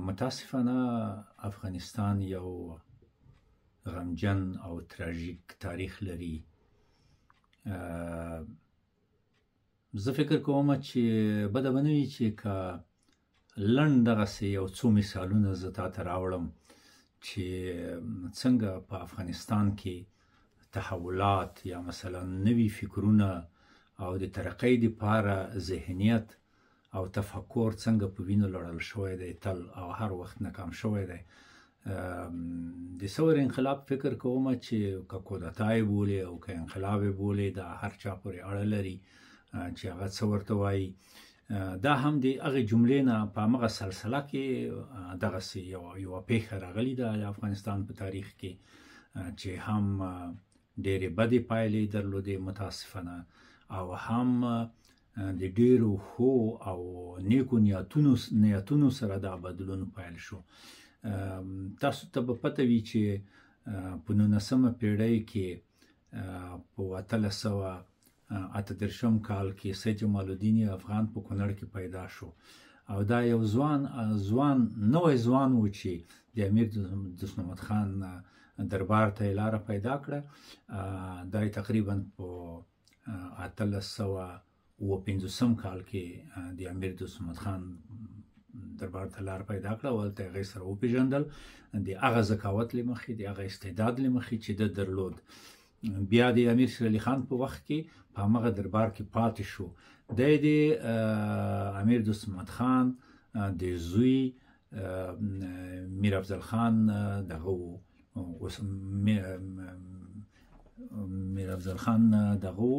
متاسفانه افغانستان یو غمجن او تراژیک تاریخ لري. زه فکر کوم چې بده به نه وي چې که لنډ دغسې یو څو مثالونه زه تاته راوړم چې څنګه په افغانستان کې تحولات یا مثلا نوي فکرونه او د ترقۍ دپاره ذهنیت او تفکر څنګه په وینو لړل شوی دی تل او هر وخت ناکام شوی دی. د ثور انقلاب فکر کوم چې که کودتا یې بولې او که انقلاب یې بولې دا هر چا پورې اړه لري چې هغه څه ورته وایي. دا هم د هغې جملې نه په همغه سلسله کې دغسې یوه پیښه راغلې ده د افغانستان په تاریخ کې چې هم ډېرې بدې پایلې درلودې متاسفانه او هم د ډېرو ښو او نیکو نیتونو سره دا بدلون پیل شو. تاسو ته به پته وي چې په 19مه پېړۍ کې په 1838 کال کې سید جمال الدین افغان په کونړ کې پیدا شو او دا یو نوی ځوان و چې د امیر دوست محمد خان دربار ته یې لاره پیدا کړه. دا یې تقریبا په 1850 کال کې د امیر دوست محمد خان دربار ته لار پیدا کړه او هلته یې هغې سره وپېژندل د هغه ذکاوت له مخې د هغه استعداد له مخې چې ده درلود. بیا د امیر شیر علي خان په وخت کې په همغه دربار کې پاتې شو. دی د امیر دوست محمد خان د زوی میر افضل خان دغه و میر افضل خان دغه و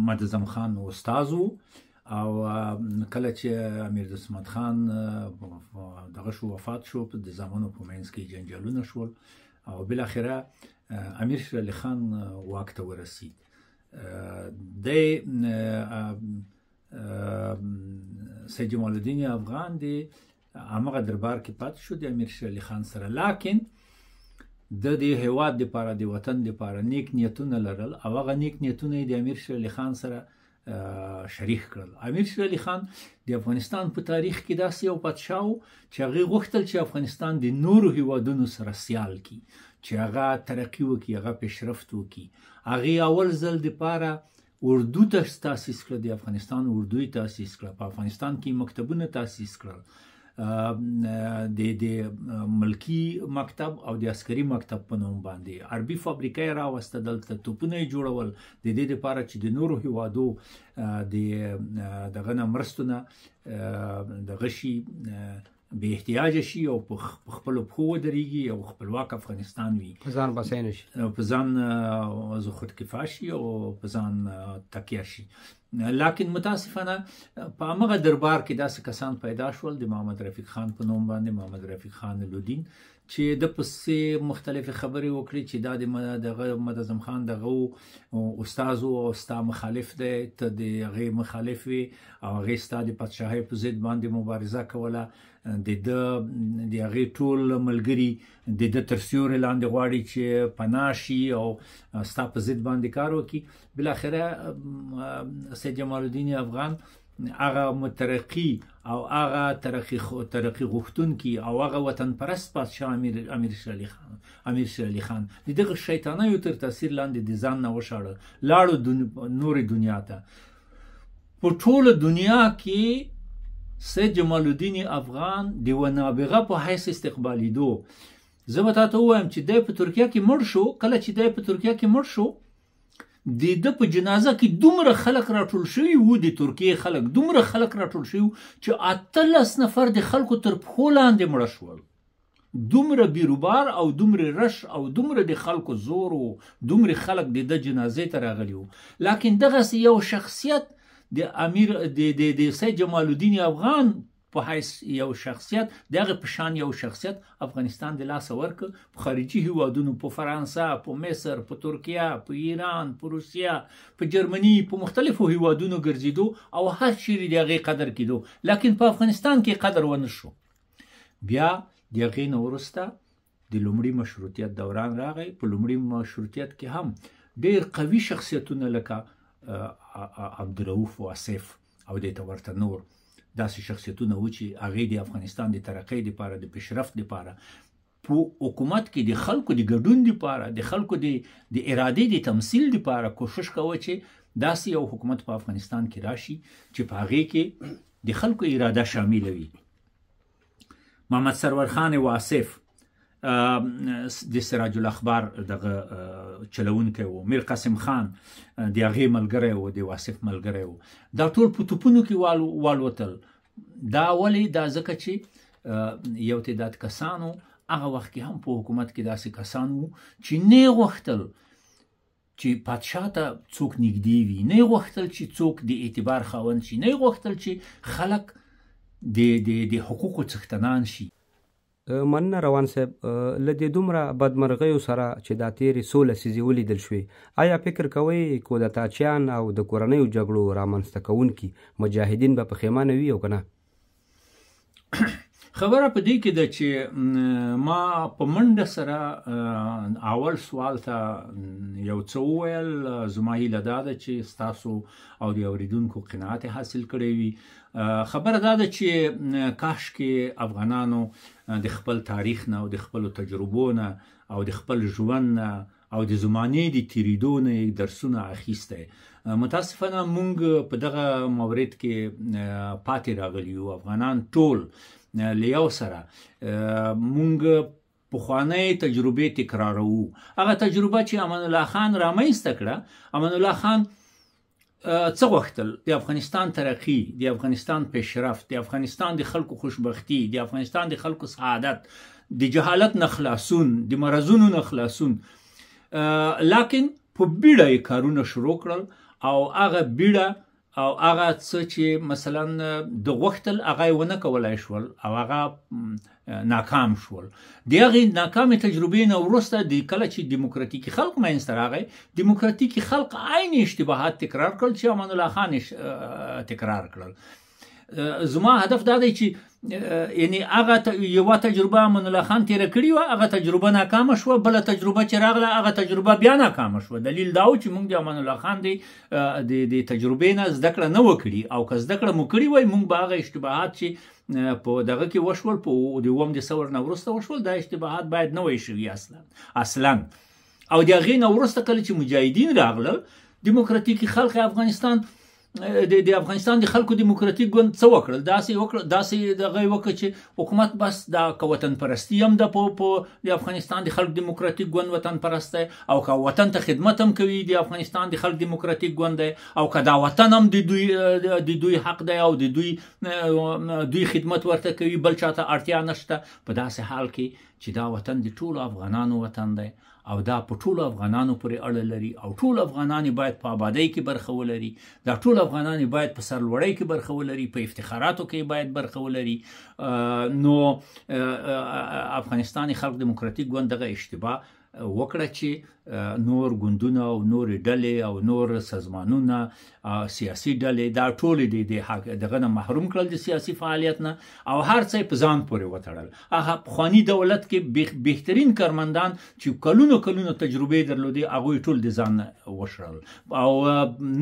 مدظم خان استاذ و او کله چې امیر دوست محمد خان دغه شو وفات شو د زامنو په منځ کې جنجالونه شول او بالاخره امیر شیر علي خان واک ته ورسید. دی سید جمال الدین افغان د همغه دربار کې پاتې شو د امیر شیر علي خان سره، لیکن د هیواد دپاره د وطن دپاره نیک نیتونه لرل او هغه نیک نیتونه یې د امیر شیر علي خان سره شریک کړل. امیر شیر علي خان د افغانستان په تاریخ کې داسې یو پادشاه و چې هغې غوښتل چې افغانستان د نورو هیوادونو سره سیال کړي، چې هغه ترقي وکړي، هغه پیشرفت وکړي. هغې اول ځل دپاره اردو تاسیس کړه، د افغانستان اردو یې تاسیس کړه، په افغانستان کې مکتبونه تاسیس کړل، د ملکی مکتب او د عسکري مکتب په نوم باندې عربي فابریکه یې راوسته، دلته توپونه یې جوړول د دې دپاره چې د نورو هیوادو د دغه نه مرستو نه دغه شي بې احتیاجه شي او په خپلو پښو ودرېږي او خپلواک افغانستان وي، په ځان بسیا شي، په ځان خودکفا شي او په ځان تکیه شي. لیکن متاسفانه په همغه دربار کې داسې کسان پیدا شول د محمد رفیق خان په نوم باندې، محمد رفیق خان لودین، چې د پسې مختلفې خبرې وکړي چې دا د مدظم خان دغه استاذ او ستا مخالف دی، ته د هغې مخالف وي او هغې ستا د پادشاهۍ په ضد باندې مبارزه کوله، د هغې ټول ملګري د ده تر سیوري لاندې غواړي چې پناه شي او ستا په ضد باندې کار وکړي. بالاخره سید جمال الدین افغان هغه مترقي او هغه ترقي غوښتونکي او هغه وطن پرست پادشاه امیر شیر علي خان د دغه شیطانیو تر تاثیر لاندې د ځان نه وشاړه، لاړو نورې دنیا ته. په ټوله دنیا کې سید جمال الدین افغان د یوه نابغه په حیث استقبالیدو. زه به تاته ووایم چې دی په ترکیه کې مړ شو. کله چې دی په ترکیه کې مړ شو د ده په جنازه کې دومره خلک راټول شوي وو، د ترکیې خلک دومره خلک راټول شوي وو چې 18 نفر د خلکو تر پښو لاندې مړه شول. دومره بیروبار او دومره رش او دومره د خلکو زور و، دومره خلک د ده جنازې ته راغلي وو. لیکن دغسې یو شخصیت د سید جمال الدین افغان په حیث یو شخصیت، د هغې په شان یو شخصیت افغانستان د لاسه ورکړ. په خارجي هیوادونو، په فرانسه، په مصر، په ترکیه، په ایران، په روسیه، په جرمني، په مختلفو هیوادونو ګرځېدو او هر چیرې د هغې قدر کېدو، لیکن په افغانستان کې قدر ونه شو. بیا د هغې نه وروسته د لومړي مشروطیت دوران راغی. په لومړي مشروطیت کې هم ډېر قوي شخصیتونه لکه عبدالرؤف واصف او دې ته ورته نور داسې شخصیتونه و چې هغې د افغانستان د ترقۍ دپاره د پیشرفت دپاره په حکومت کې د خلکو د ګډون دپاره د خلکو د ارادې د تمثیل دپاره کوشش کوه چې داسې یو حکومت په افغانستان کې راشي چې په هغې کې د خلکو اراده شامله وي. محمد سرور خان واصف د سراج الاخبار دغه چلونکی و، میر قاسم خان د هغې ملګری و، د واصف ملګری و، دا ټول په توپونو کې والوتل. دا ولې؟ دا ځکه چې یو تعداد کسانو هغه وخت کې هم په حکومت کې داسې کسان وو چې نه غوښتل چې پادشاه ته څوک نږدې وي، نه غوښتل چې څوک د اعتبار خاوند شي، نه غوښتل چې خلک د حقوقو څښتنان شي. مننه روان صاحب، له دې دومره بدمرغیو سره چې دا تېرې 16 لسیزې ولیدل شوې، آیا فکر کوئ کودتاچیان او د کورنیو جګړو رامنځته کوونکي مجاهدین به پښیمانه وي او که نه؟ خبره په دې کې ده چې ما په منډه سره اول سوال ته یو څه وویل. زما هیله دا ده چې ستاسو او د اورېدونکو قناعت حاصل کړی وي. خبره دا ده چې کاشکې افغانانو د خپل تاریخ نه او د خپلو تجربو نه او د خپل ژوند نه او د زمانې د تېرېدو نه درسونه اخیستی. متاسفانه موږ په دغه مورد کې پاتې راغلي یو، افغانان ټول له یو سره مونږ پخوانۍ تجربې تکراروو. هغه تجربه چې امان الله خان رامنځته کړه، امان الله خان څه غوښتل؟ د افغانستان ترقي، د افغانستان پیشرفت، د افغانستان د خلکو خوشبختي، د افغانستان د خلکو سعادت، د جهالت نه خلاصون، د مرضونو نه خلاصون. لکن په بیړه یې کارونه شروع کړل او هغه بیړه او هغه څه چې مثلا د غوښتل هغه یې ونه کولی شول او هغه ناکام شول. د هغې ناکامې تجربې نه وروسته کله چې دیموکراتیکي خلق منځته راغی، دیموکراتیکي خلق عین اشتباهات تکرار کړل چې امان الله خان تکرار کړل. زما هدف دا دی چې یعنی هغه یوه تجربه امان الله خان تیره کړې وه، هغه تجربه ناکامه شوه، بله تجربه چې راغله هغه تجربه بیا ناکامه شوه. دلیل دا و چې موږ د امان الله خان د تجربې نه زده کړه نه وه کړې، او که زده کړه مو کړې وای موږ به هغه اشتباهات چې په دغه کې وشول، په د 9 دسمبر نه وروسته وشول، دا اشتباهات باید نه وای شوي اصلا. او د هغې نه وروسته کله چې مجاهدین راغلل، دیموکراتیکي خلق افغانستان د افغانستان د خلکو دیموکراتیک ګوند څه وکړل؟ داسې دغه یې وکړه چې حکومت بس دا که وطن پرستي هم ده په د افغانستان د خلکو دیموکراتیک ګوند وطن پرست دی، او که وطن ته خدمت هم کوي د افغانستان د خلکو دیموکراتیک ګوند دی، او که دا وطن هم د دوی حق دی او د دوی خدمت ورته کوي، بل چاته اړتیا نشته. په داسې حال کې چې دا وطن د ټولو افغانانو وطن دی او دا په ټولو افغانانو پورې اړه لري، او ټول افغانان باید په آبادۍ کې برخه ولري، دا ټول افغانان باید په سرلوړۍ کې برخه ولري، په افتخاراتو کې باید برخه ولري. نو افغانستان خلق دیموکراتیک ګوند دغه اشتباه وکړه چې نور ګوندونه او نور ډلې او نور سازمانونه سیاسي ډلې دا ټول دغه نه محروم کړل د سیاسي فعالیت نه، او هر څه په ځان پورې وتړل. هغه پخواني دولت کې بهترین کارمندان چې کلونو تجربې درلودې هغوی ټول د ځان وشړل، او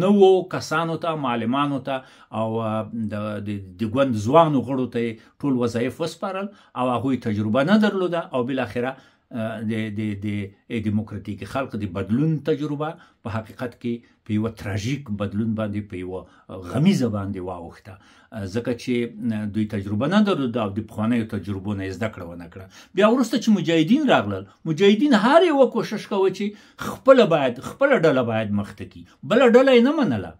نوو کسانو ته، معلمانو ته او د ګوند ځوانو غړو ته ټول وظایف وسپارل، او هغوی تجربه نه درلوده، او بالاخره د دیموکراتیک خلق د بدلون تجربه په حقیقت کې په یوه تراژیک بدلون باندې، په یوه غمیزه باندې واوښته، ځکه چې دوی تجربه نه درلوده او د پخوانیو تجربو نه یې زده کړه ونه کړه. بیا وروسته چې مجاهدین راغلل، مجاهدین هر یوه کوشش کوه چې خپله ډله باید مخته کړي، بله ډله یې نه منله.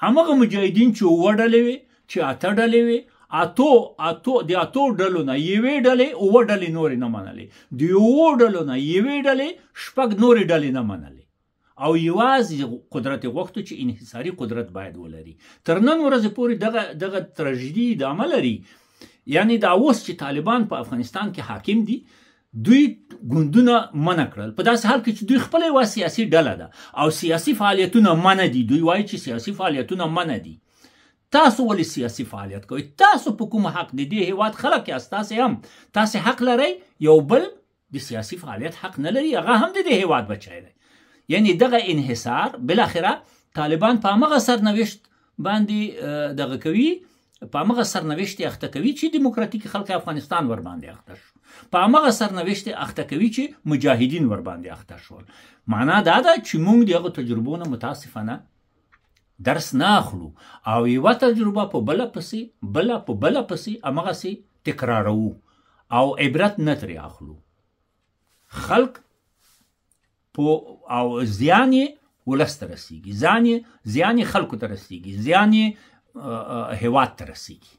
همغه مجاهدین چې 9 ډلې وې، چې 8 ډلې وې، د 8 ډلو نه یوې ډلې 9 ډلې نورې نه منلې، د 9 ډلو نه یوې ډلې 6 نورې ډلې نه منلې، او یوازې قدرت غوښتو چې انحصاري قدرت باید ولري. تر نن ورځې پورې دغه تراژیدي ادامه لري. یعنی دا اوس چې طالبان په افغانستان کې حاکم دي، دوی ګوندونه منع کړل، په داسې حال کې چې دوی خپله یوه سیاسي ډله ده او سیاسي فعالیتونه منع دي. دوی وایي چې سیاسي فعالیتونه منع دي. تاسو ولې سیاسي فعالیت کوئ؟ تاسو په کوم حق د دې هیواد خلک یاست؟ تاسې حق لرئ، یو بل د سیاسي فعالیت حق نه لري، هغه هم د دې هیواد بچی دی. یعنی دغه انحصار بالاخره طالبان په همغه سرنوشت باندې دغه کوي په هغه سرنوشت اخته کوي چې دیموکراتیک خلک افغانستان ور باندې اخته شو، په هغه سرنوشت اخته کوي چې مجاهدین ور باندې اخته شول. معنا دا ده چې موږ دغه تجربو نه متاسفانه درس نه اخلو او یو تجربه په بل پسې امغه تکرارو او عبرت نه ترې اخلو. خلق او زیان ولس ته رسیږي، زیان خلکو ته رسیږي، زیان هیواد ته رسیږي.